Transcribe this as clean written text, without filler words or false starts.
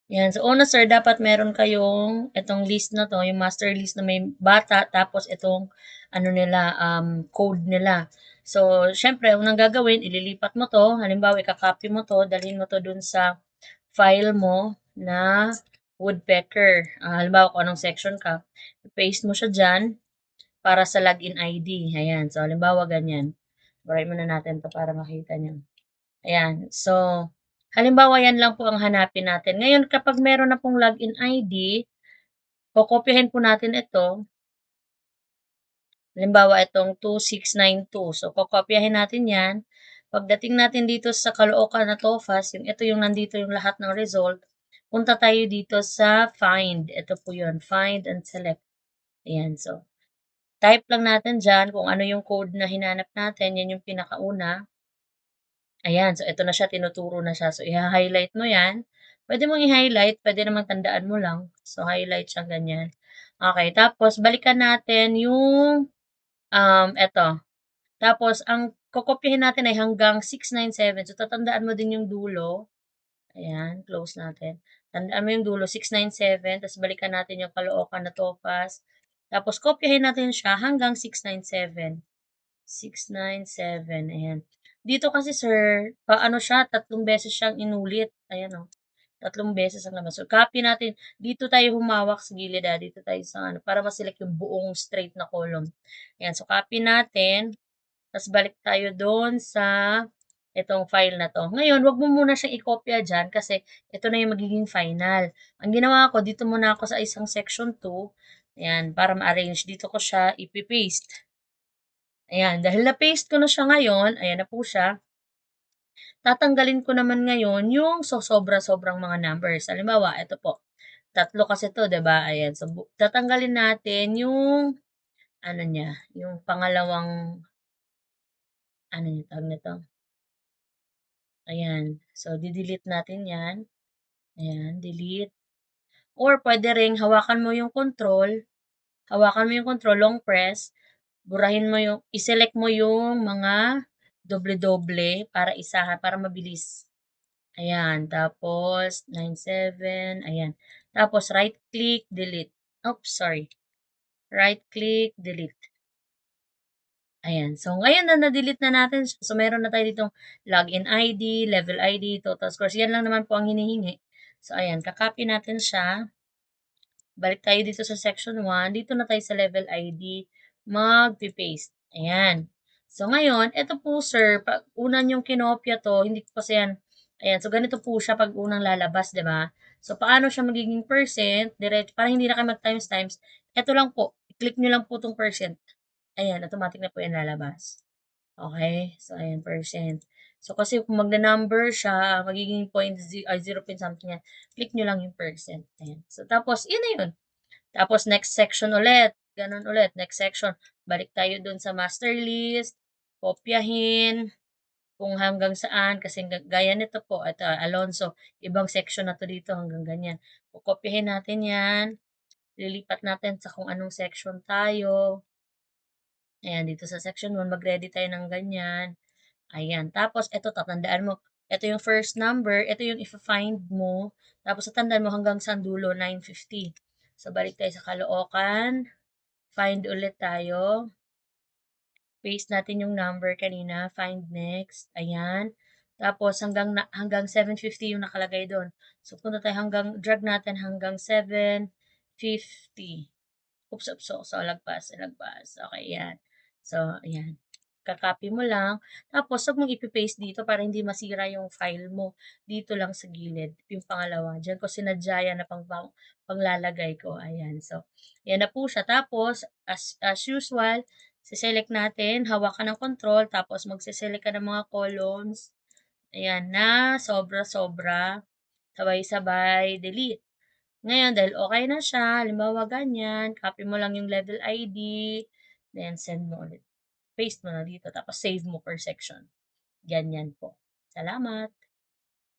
Yan. So, una sir, dapat meron kayong itong list na to, yung master list na may bata, tapos itong ano nila, code nila. So, syempre, unang gagawin, ililipat mo to. Halimbawa, ikakopy mo to, dalhin mo to dun sa file mo na woodpecker. Halimbawa, kung anong section ka, paste mo siya dyan para sa login ID. Ayan. So, halimbawa, ganyan. Baray muna natin to para makita nyo. Ayan. So, halimbawa yan lang po ang hanapin natin. Ngayon, kapag meron na pong login ID, kokopyahin po natin ito. Halimbawa, itong 2692. So, kokopyahin natin yan. Pagdating natin dito sa Caloocan na TOFAS, ito yung nandito yung lahat ng result, punta tayo dito sa find. Ito po yun, find and select. Ayan. So, type lang natin dyan kung ano yung code na hinanap natin. Yan yung pinakauna. Ayan, so ito na siya, tinuturo na siya. So, i-highlight mo yan. Pwede mong i-highlight, pwede namang tandaan mo lang. So, highlight siya ganyan. Okay, tapos balikan natin yung, eto. Tapos, ang kokopyahin natin ay hanggang 697. So, tatandaan mo din yung dulo. Ayan, close natin. Tandaan mo yung dulo, 697. Tapos, balikan natin yung Caloocan na Topaz. Tapos, kopyahin natin siya hanggang 697. 697, ayan. Dito kasi sir, paano siya, tatlong beses siyang inulit. Ayan o, tatlong beses ang laman. So, copy natin. Dito tayo humawak sa gilid, dito tayo sa ano, para ma-select yung buong straight na column. Ayan, so copy natin. Tapos balik tayo doon sa itong file na to. Ngayon, wag mo muna siyang i-copy dyan kasi ito na yung magiging final. Ang ginawa ko, dito muna ako sa isang section 2. Ayan, para ma-arrange. Dito ko siya ipipaste. Ayan, dahil na-paste ko na siya ngayon, ayan na po siya, tatanggalin ko naman ngayon yung sobra-sobrang mga numbers. Halimbawa, ito po, tatlo kasi to, 'di ba? Ayan, so tatanggalin natin yung ano niya, yung pangalawang ano yung tawag nito. Ayan. So di-delete natin 'yan. Ayan, delete. Or pwede ring hawakan mo yung control, long press, burahin mo yung, i-select mo yung mga doble-doble para isahan, para mabilis. Ayan, tapos 97, ayan. Tapos right click, delete. Oops, sorry. Right click, delete. Ayan. So, ngayon na na-delete na natin siya. So, meron na tayo ditong login ID, level ID, total scores. Yan lang naman po ang hinihingi. So, ayan. Kakopy natin siya. Balik tayo dito sa section 1. Dito na tayo sa level ID. Mag-paste. Ayan. So, ngayon, ito po, sir. Pag unang yung kinopya to, hindi ko kasi yan. Ayan. So, ganito po siya pag unang lalabas, di ba? So, paano siya magiging percent? Direct, para hindi na kayo mag-times. Ito lang po. I-click nyo lang po itong percent. Ayan. Automatic na po yan lalabas. Okay? So, ayan, percent. So, kasi kung magna-number siya, magiging point, 0 point something yan. Click nyo lang yung percent. Ayan. So, tapos, yun na yun. Tapos, next section ulit. Ganun ulit. Next section. Balik tayo dun sa master list. Kopyahin. Kung hanggang saan. Kasi gaya nito po. At Alonso. Ibang section na to dito hanggang ganyan. Kopyahin natin yan. Lilipat natin sa kung anong section tayo. Ayan, dito sa section 1, mag-ready tayo ng ganyan. Ayan, tapos ito tatandaan mo, ito yung first number, ito yung if-find mo, tapos tatandaan mo hanggang sa dulo, 950. So, balik tayo sa Caloocan, find ulit tayo, paste natin yung number kanina, find next, ayan. Tapos hanggang 750 yung nakalagay doon. So, punta tayo drag natin hanggang 750. Oops, oops, so lagpas. Okay, yan. So, ayan. Kakopy mo lang. Tapos, huwag mong ipipaste dito para hindi masira yung file mo. Dito lang sa gilid, yung pangalawa. Diyan ko sinadya yan na panglalagay ko. Ayan. So, yan na po siya. Tapos, as usual, siselect natin, hawakan ng control, tapos magsiselect ka ng mga columns. Ayan na, sobra-sobra. Sabay-sabay, delete. Ngayon, dahil okay na siya, halimbawa ganyan, copy mo lang yung level ID, then send mo ulit. Paste mo na dito, tapos save mo per section. Ganyan po. Salamat!